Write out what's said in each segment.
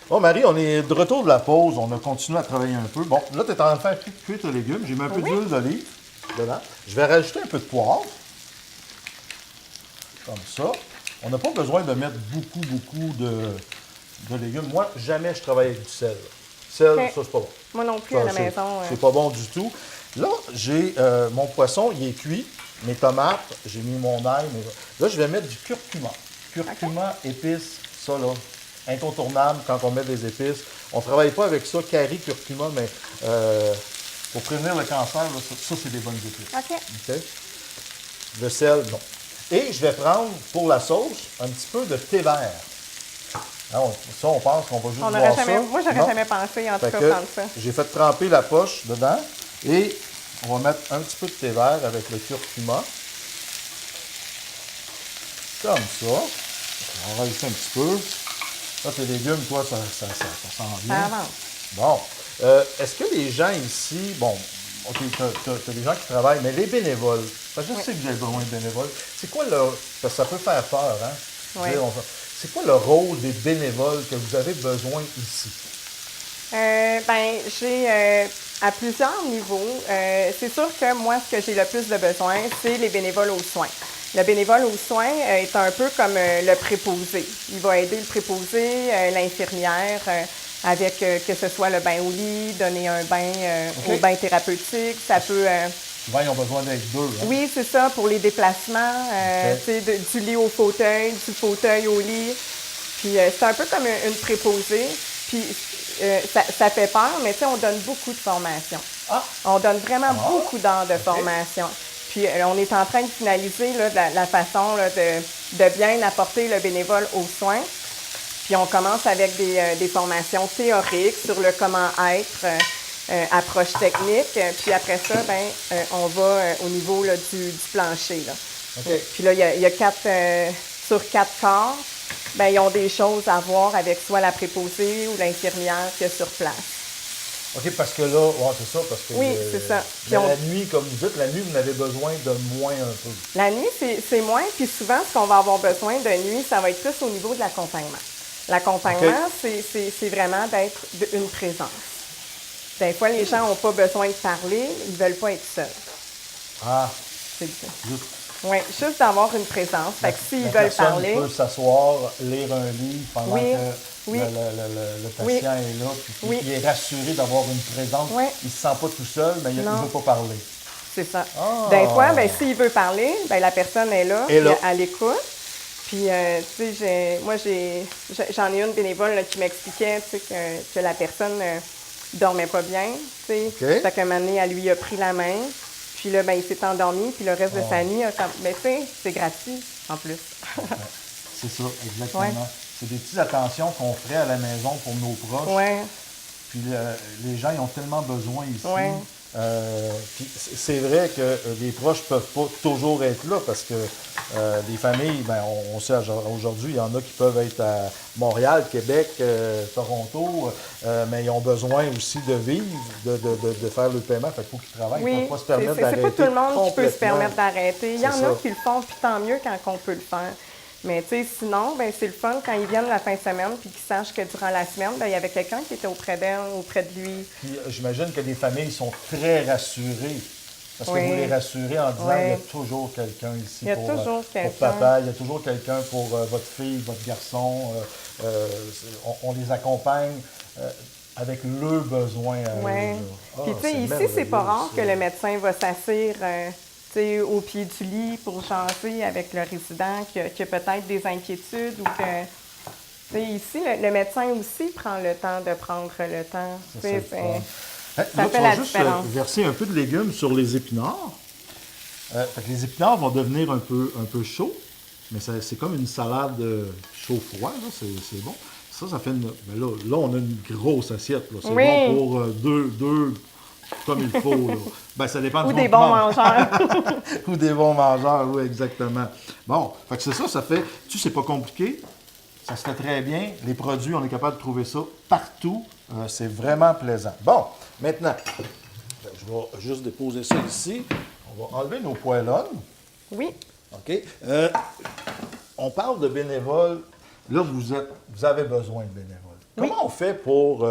Bon, Marie, on est de retour de la pause. On a continué à travailler un peu. Bon, là, tu es en train de faire cuire tes légumes. J'ai mis un peu Oui. d'huile d'olive dedans. Je vais rajouter un peu de poivre. Comme ça. On n'a pas besoin de mettre beaucoup de légumes. Moi, jamais je travaille avec du sel. Sel, OK. ça, c'est pas bon. Moi non plus Ça, à la c'est maison. c'est pas bon du tout. Là, j'ai mon poisson, il est cuit. Mes tomates, j'ai mis mon ail. Là, je vais mettre du curcuma. Curcuma, épices, ça là, incontournable quand on met des épices. On ne travaille pas avec ça, curry, curcuma, mais pour prévenir le cancer, là, ça c'est des bonnes épices. OK. OK? Le sel, non. Et je vais prendre, pour la sauce, un petit peu de thé vert. Hein, ça, on pense qu'on va juste On boire n'aurait ça. jamais, moi, j'aurais Non. jamais pensé, en tout Fait cas, que prendre ça. j'ai fait tremper la poche dedans et on va mettre un petit peu de thé vert avec le curcuma. Comme ça. On va rajouter un petit peu. Là, tes légumes, toi, ça sent bien. Ça avance. Bon. Est-ce que les gens ici, bon, OK, t'as des gens qui travaillent, mais les bénévoles, parce que je sais que vous avez besoin de bénévoles, c'est quoi le. Parce que ça peut faire peur, hein? Oui. C'est quoi le rôle des bénévoles que vous avez besoin ici? Ben, j'ai à plusieurs niveaux. C'est sûr que moi, ce que j'ai le plus de besoin, c'est les bénévoles aux soins. Le bénévole aux soins est un peu comme le préposé. Il va aider le préposé, l'infirmière, avec que ce soit le bain au lit, donner un bain OK. au bain thérapeutique. Ça peut. Souvent, ils ont besoin d'être deux. Hein? Oui, c'est ça, pour les déplacements, OK. tu sais, du lit au fauteuil, du fauteuil au lit. Puis c'est un peu comme une préposée. Puis ça fait peur, mais tu sais, on donne beaucoup de formation. Ah! On donne vraiment beaucoup d'heures de formation. Puis on est en train de finaliser là, la façon là, de bien apporter le bénévole aux soins. Puis on commence avec des formations théoriques sur le comment être, approche technique. Puis après ça, on va au niveau là, du plancher. Là. OK. Puis là, il y a sur 4 corps, ils ont des choses à voir avec soit la préposée ou l'infirmière qui est sur place. OK, parce que là, ouais, c'est ça, parce que Oui, c'est ça. Mais la nuit, comme vous dites, la nuit, vous en avez besoin de moins un peu. La nuit, c'est moins, puis souvent, ce qu'on va avoir besoin de nuit, ça va être plus au niveau de l'accompagnement. L'accompagnement, c'est vraiment d'être une présence. Des fois, les gens n'ont pas besoin de parler, ils ne veulent pas être seuls. Ah, C'est ça. juste. Oui, juste d'avoir une présence. Fait que s'ils La veulent personne parler. peut s'asseoir, lire un livre pendant Oui, que oui. le patient Oui. est là, puis Oui. il est rassuré d'avoir une présence. Oui. Il ne se sent pas tout seul, mais il ne Non. veut pas parler. C'est ça. Ah. Des fois, s'il veut parler, la personne est là, Et là. puis elle écoute. Puis, tu sais, j'en ai une bénévole là, qui m'expliquait tu sais, que la personne dormait pas bien. Tu sais. OK. Fait qu'à un moment donné, elle lui a pris la main. Puis là, il s'est endormi. Puis le reste de sa nuit, tu sais, c'est gratuit en plus. C'est ça, exactement. Ouais. C'est des petites attentions qu'on ferait à la maison pour nos proches. Ouais. Puis les gens, ils ont tellement besoin ici. Ouais. Puis c'est vrai que les proches ne peuvent pas toujours être là parce que les familles, on sait aujourd'hui, il y en a qui peuvent être à Montréal, Québec, Toronto, mais ils ont besoin aussi de vivre, de faire le paiement. Fait qu'il faut qu'ils travaillent. Ils ne Oui, peuvent pas se permettre c'est d'arrêter. pas tout le monde qui peut se complètement. permettre d'arrêter. Il y en C'est a ça. qui le font, puis tant mieux quand on peut le faire. Mais tu sais, sinon, c'est le fun quand ils viennent la fin de semaine puis qu'ils sachent que durant la semaine, il y avait quelqu'un qui était auprès d'elle, auprès de lui. Puis j'imagine que les familles sont très rassurées. Parce que Oui. vous les rassurez en disant Oui. il y a toujours quelqu'un ici Il y a pour, toujours pour quelqu'un. papa, il y a toujours quelqu'un pour votre fille, votre garçon. On les accompagne avec leurs besoins à Oui. eux. là. Puis tu sais, ici, c'est pas rare que le médecin va s'asseoir tu sais, au pied du lit pour jaser avec le résident qui a peut-être des inquiétudes ou que. Tu sais, ici, le médecin aussi prend le temps de prendre le temps. Tu sais, Là, ça tu fait vas la juste différence. verser un peu de légumes sur les épinards. Fait que les épinards vont devenir un peu chauds, mais c'est comme une salade chaud-froid, là, c'est bon. Ça fait une. Ben là, on a une grosse assiette. Là. C'est Oui. bon pour deux comme il faut. Là. Ça dépend Ou du des monde bons qui mange. mangeurs. Ou des bons mangeurs, oui, exactement. Bon, fait que c'est ça fait. Tu sais, c'est pas compliqué. Ça se fait très bien. Les produits, on est capable de trouver ça partout. C'est vraiment plaisant. Bon, maintenant, je vais juste déposer ça ici. On va enlever nos poêlonnes. Oui. OK? On parle de bénévoles. Là, vous avez besoin de bénévoles. Oui. Comment on fait pour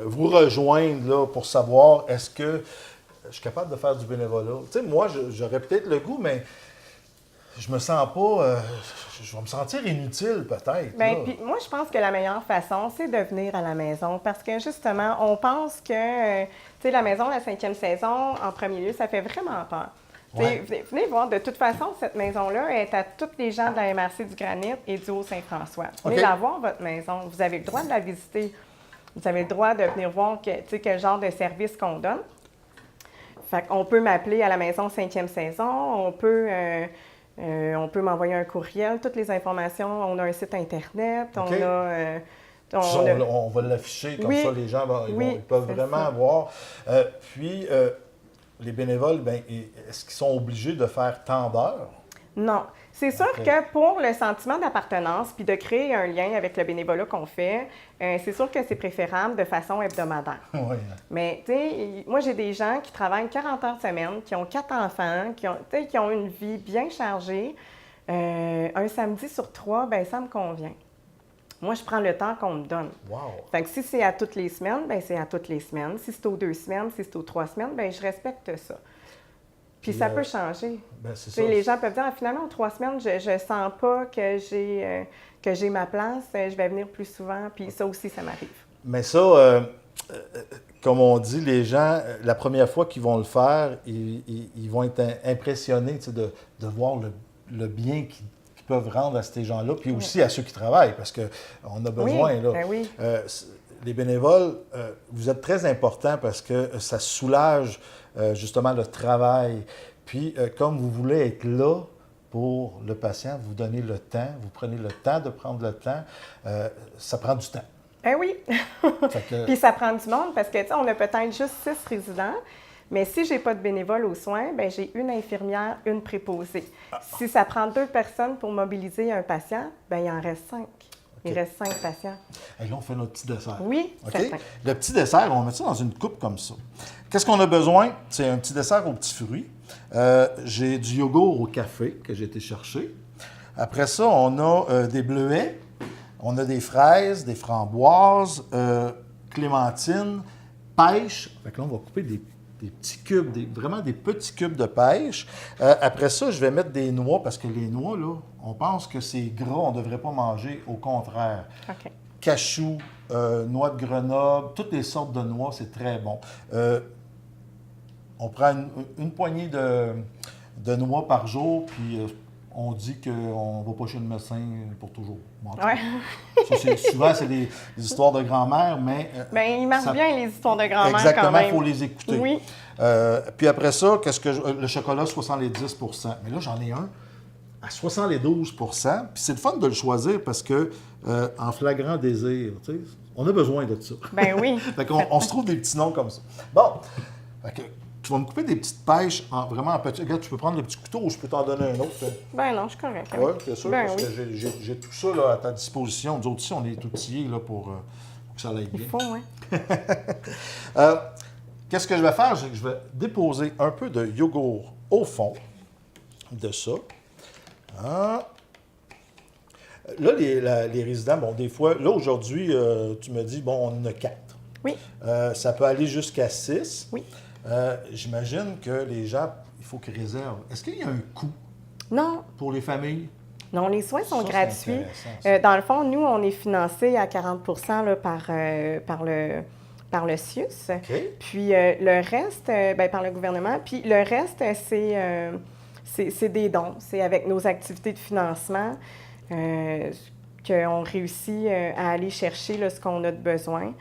vous rejoindre, là, pour savoir est-ce que je suis capable de faire du bénévolat? Tu sais, moi, j'aurais peut-être le goût, mais je me sens pas... je vais me sentir inutile, peut-être. Bien, là. puis moi, je pense que la meilleure façon, c'est de venir à la maison parce que, justement, on pense que, tu sais, la maison, la 5e saison, en premier lieu, ça fait vraiment peur. Ouais. Venez voir, de toute façon, cette maison-là est à tous les gens de la MRC du Granit et du Haut-Saint-François. Venez OK. la voir, votre maison. Vous avez le droit de la visiter. Vous avez le droit de venir voir quel genre de service qu'on donne. Fait qu'on peut m'appeler à la maison 5e saison, on peut m'envoyer un courriel, toutes les informations. On a un site Internet, OK. On va l'afficher, comme Oui. ça les gens Oui, ils peuvent c'est vraiment ça. voir. Puis, les bénévoles, ben, est-ce qu'ils sont obligés de faire tant d'heures? Non. C'est sûr OK. que pour le sentiment d'appartenance puis de créer un lien avec le bénévolat qu'on fait, c'est sûr que c'est préférable de façon hebdomadaire. Oui. Mais, tu sais, moi, j'ai des gens qui travaillent 40 heures semaine, qui ont 4 enfants, qui ont une vie bien chargée. Un samedi sur 3, ben ça me convient. Moi, je prends le temps qu'on me donne. Wow. Fait que si c'est à toutes les semaines, ben c'est à toutes les semaines. Si c'est aux 2 semaines, si c'est aux 3 semaines, ben je respecte ça. Puis ça peut changer. Ben, c'est Tu sais, ça. les gens peuvent dire, ah, finalement, aux 3 semaines, je sens pas que j'ai ma place, je vais venir plus souvent, puis ça aussi, ça m'arrive. Mais ça, comme on dit, les gens, la première fois qu'ils vont le faire, ils vont être impressionnés, tu sais, de voir le bien qu'ils peuvent rendre à ces gens-là, puis aussi à ceux qui travaillent, parce qu'on a besoin, Oui, là. ben oui. Les bénévoles, vous êtes très importants parce que ça soulage justement le travail. Puis, comme vous voulez être là pour le patient, vous donnez le temps, vous prenez le temps de prendre le temps, ça prend du temps. Ben oui. Fait que- Puis ça prend du monde parce que, tu sais, on a peut-être juste 6 résidents, mais si j'ai pas de bénévoles aux soins, ben j'ai une infirmière, une préposée. Si ça prend 2 personnes pour mobiliser un patient, ben il en reste 5. Il OK. reste 5 patients. Et là, on fait notre petit dessert. Oui, OK? certain. Le petit dessert, on va mettre ça dans une coupe comme ça. Qu'est-ce qu'on a besoin? C'est un petit dessert aux petits fruits. J'ai du yogourt au café que j'ai été chercher. Après ça, on a des bleuets, on a des fraises, des framboises, clémentines, pêche. Fait que là, on va couper des petits cubes, vraiment des petits cubes de pêche. Après ça, je vais mettre des noix parce que les noix, là, on pense que c'est gras, on ne devrait pas manger. Au contraire. OK. Cachou, noix de Grenoble, toutes les sortes de noix, c'est très bon. On prend une poignée de noix par jour, puis on dit qu'on ne va pas chez le médecin pour toujours. Bon, en tout cas, Ouais. souvent, c'est des histoires de grand-mère, mais... Bien, il marche ça- bien les histoires de grand-mère Exactement, quand même. il faut les écouter. Oui. Puis après ça, le chocolat, 70 %. Mais là, j'en ai un à 72 %. Puis c'est le fun de le choisir parce que, en flagrant désir, tu sais, on a besoin de ça. Ben oui. Fait qu'on on se trouve des petits noms comme ça. Bon, fait que, tu vas me couper des petites pêches vraiment en petits. Regarde, tu peux prendre le petit couteau ou je peux t'en donner un autre. Ben non, je suis correcte. Oui, c'est sûr, Ben parce oui. que j'ai tout ça là, à ta disposition. Nous autres ici, on est outillés là, pour que ça aille Il bien. faut, oui. Qu'est-ce que je vais faire? C'est que je vais déposer un peu de yogourt au fond de ça. Ah. Là, les résidents, bon, des fois, là, aujourd'hui, tu me dis, bon, on en a 4. Oui. Ça peut aller jusqu'à 6. Oui. J'imagine que les gens, il faut qu'ils réservent. Est-ce qu'il y a un coût Non, pour les familles? non, les soins sont Ça, c'est gratuits. intéressant, ça. Dans le fond, nous, on est financé à 40 là, par le CIUS. OK. Puis le reste, ben, par le gouvernement. Puis le reste, c'est des dons. C'est avec nos activités de financement qu'on réussit à aller chercher là, ce qu'on a de besoin.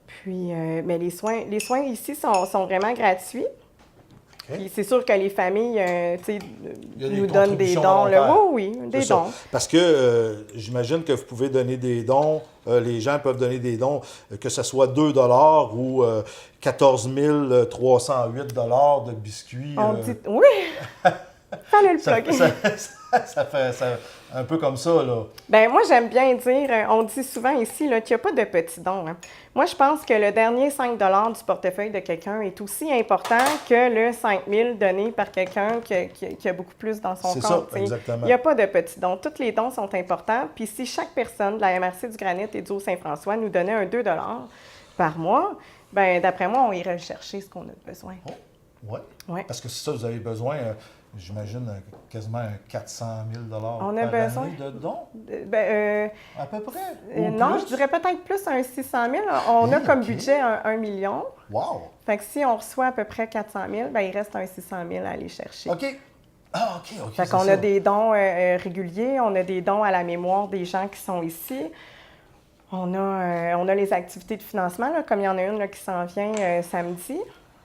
Puis, mais les soins ici sont vraiment gratuits. OK. Puis c'est sûr que les familles, tu sais, Il y a des nous donnent des contributions dons. Là. volontaires. Oui, oui, C'est des ça. dons. Parce que j'imagine que vous pouvez donner des dons, les gens peuvent donner des dons, que ce soit 2 ou 14 308 de biscuits. On dit, oui! Fallait le ça, plugger. ça- un peu comme ça, là. Ben moi, j'aime bien dire, on dit souvent ici là, qu'il n'y a pas de petits dons. Hein. Moi, je pense que le dernier 5 du portefeuille de quelqu'un est aussi important que le 5 000 donné par quelqu'un qui a beaucoup plus dans son C'est compte. ça, exactement. Il n'y a pas de petits dons. Tous les dons sont importants. Puis si chaque personne de la MRC du Granit et du Haut-Saint-François nous donnait un 2 par mois, ben d'après moi, on irait chercher ce qu'on a besoin. Oh, oui. Ouais. Parce que c'est ça, vous avez besoin, j'imagine, quasiment 400 000 On a par besoin année de dons, à peu près? Ou non, plus? je dirais peut-être plus un 600 000. On a comme OK. budget 1 million. Wow! Fait que si on reçoit à peu près 400 000, ben il reste un 600 000 à aller chercher. OK. Ah, OK, OK. Fait qu'on a des dons réguliers, on a des dons à la mémoire des gens qui sont ici. On a les activités de financement, là, comme il y en a une là, qui s'en vient samedi.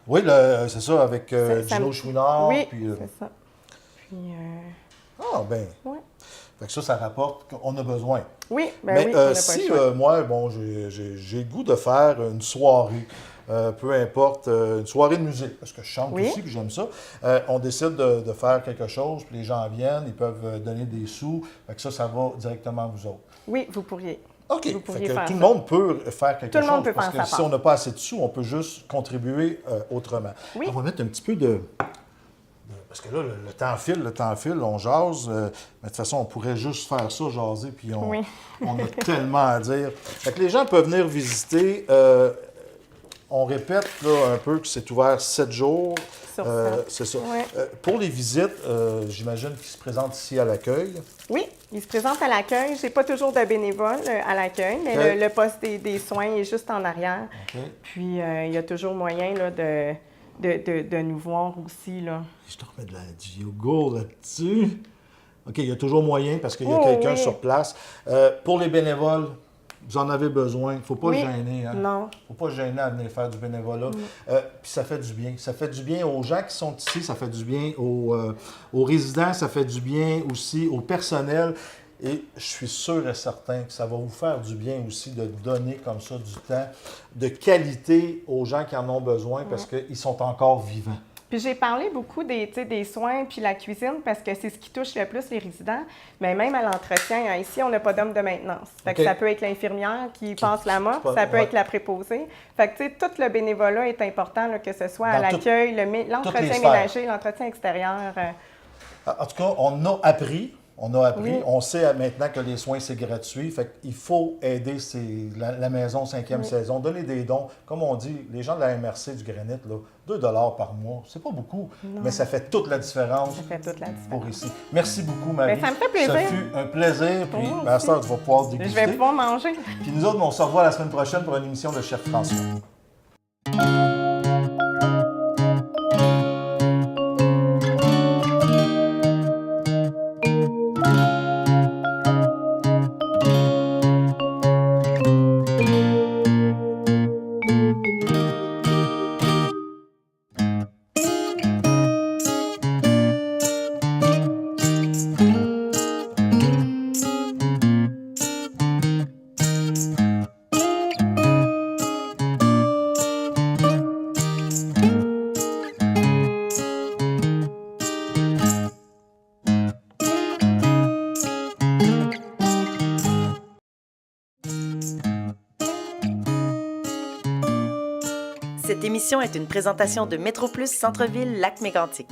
Oui, c'est ça, avec Gino Chouinard. Oui, puis, c'est ça. Puis, ah, bien. ouais. Fait que ça rapporte qu'on a besoin. Oui, ben Mais oui, on n'a pas si, le choix. moi, bon, j'ai le goût de faire une soirée, peu importe, une soirée de musique, parce que je chante Oui. aussi, puis j'aime ça. On décide de faire quelque chose, puis les gens viennent, ils peuvent donner des sous. Fait que ça va directement à vous autres. Oui, vous pourriez. OK. Vous Fait pourriez que faire tout le ça. monde peut faire quelque Tout le chose. monde peut parce faire que sa si part. on n'a pas assez de sous, on peut juste contribuer autrement. Oui. On va mettre un petit peu de... Parce que là, le temps file, on jase. Mais de toute façon, on pourrait juste faire ça, jaser, puis on, Oui. on a tellement à dire. Fait que les gens peuvent venir visiter. On répète là, un peu que c'est ouvert 7 jours. Sur 7. C'est ça. Ouais. Pour les visites, j'imagine qu'ils se présentent ici à l'accueil. Oui, ils se présentent à l'accueil. Je n'ai pas toujours de bénévoles à l'accueil, mais OK. le poste des soins est juste en arrière. OK. Puis, il y a toujours moyen là, de nous voir aussi. Là. Je te remets du yogourt là-dessus. OK, il y a toujours moyen parce qu'il y a Oh, quelqu'un oui. sur place. Pour les bénévoles, vous en avez besoin. Il ne faut pas Oui. gêner. Hein? Non. Il ne faut pas gêner à venir faire du bénévolat. Puis ça fait du bien. Ça fait du bien aux gens qui sont ici, ça fait du bien aux résidents, ça fait du bien aussi au personnel. Et je suis sûr et certain que ça va vous faire du bien aussi de donner comme ça du temps de qualité aux gens qui en ont besoin parce qu'ils sont encore vivants. Puis j'ai parlé beaucoup des soins puis la cuisine parce que c'est ce qui touche le plus les résidents. Mais même à l'entretien, hein, ici, on n'a pas d'homme de maintenance. Fait que OK. ça peut être l'infirmière qui passe la mop, pas- ça peut ouais. être la préposée. Fait que, tu sais, tout le bénévolat est important, là, que ce soit à Dans tout- l'accueil, toutes les l'entretien sphères. ménager, l'entretien extérieur. En tout cas, on a appris. Oui. On sait maintenant que les soins, c'est gratuit. Fait qu'il faut aider la maison 5e saison, donner des dons. Comme on dit, les gens de la MRC du Granit, là, 2 par mois, c'est pas beaucoup, mais ça fait toute la différence Ça fait toute la pour différence. ici. Merci beaucoup, Marie. Ben, ça me fait plaisir. Ça fut un plaisir. Puis, Moi ma aussi. soeur, tu vas pouvoir Je déguster. vais pouvoir manger. Puis nous autres, on se revoit la semaine prochaine pour une émission de Chef François. Cette émission est une présentation de Métroplus Centre-Ville Lac-Mégantic.